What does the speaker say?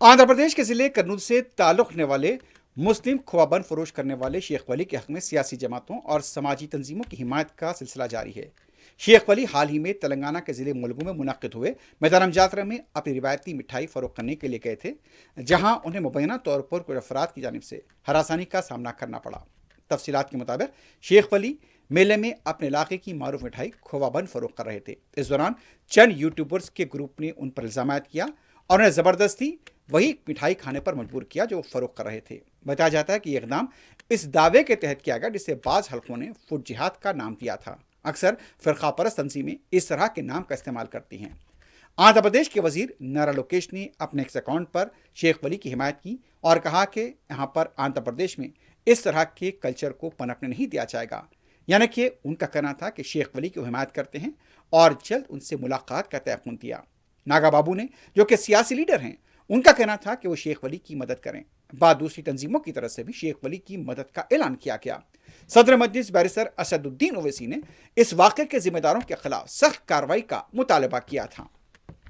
आंध्र प्रदेश के जिले कन्नूर से ताल्लुक़ रखने वाले मुस्लिम खुआबंद फरोश करने वाले शेख वली के हक में सियासी जमातों और समाजी तंजीमों की हिमायत का सिलसिला जारी है। शेख वली हाल ही में तेलंगाना के जिले मुलगू में मुनक्किद हुए मैदान जातरा में अपनी रिवायती मिठाई फरोख्त करने के लिए गए थे, जहां उन्हें मुबैना तौर पर कुछ अफराद की जानिब से हरासानी का सामना करना पड़ा। तफसीलात के मुताबिक शेख वली मेले में अपने इलाके की मारूफ मिठाई खोवाबंद फरोख्त कर रहे थे। इस दौरान चंद यूट्यूबर्स के ग्रुप ने उन पर इल्जाम किया और उन्हें ज़बरदस्ती वही मिठाई खाने पर मजबूर किया जो फरोख्त कर रहे थे। बताया जाता है कि यह इक़दाम इस दावे के तहत किया गया जिसे बाज़ हल्कों ने फुट जिहाद का नाम दिया था। अक्सर फ़िरक़ा परस्त तंजीमें इस तरह के नाम का इस्तेमाल करती हैं। आंध्र प्रदेश के वजीर नारा लोकेश ने अपने एक्स अकाउंट पर शेख वली की हिमायत की और कहा कि यहाँ पर आंध्र प्रदेश में इस तरह के कल्चर को पनपने नहीं दिया जाएगा। यानी कि उनका कहना था कि शेख वली की हिमायत करते हैं और जल्द उनसे मुलाकात का तयक़ुन दिया। नागा बाबू ने, जो कि सियासी लीडर हैं, उनका कहना था कि वो शेख वली की मदद करें। बाद दूसरी तंजीमों की तरफ से भी शेख वली की मदद का ऐलान किया गया। सदर मजलिस बैरिस्टर असदुद्दीन ओवैसी ने इस वाक़े के जिम्मेदारों के खिलाफ सख्त कार्रवाई का मुतालबा किया था।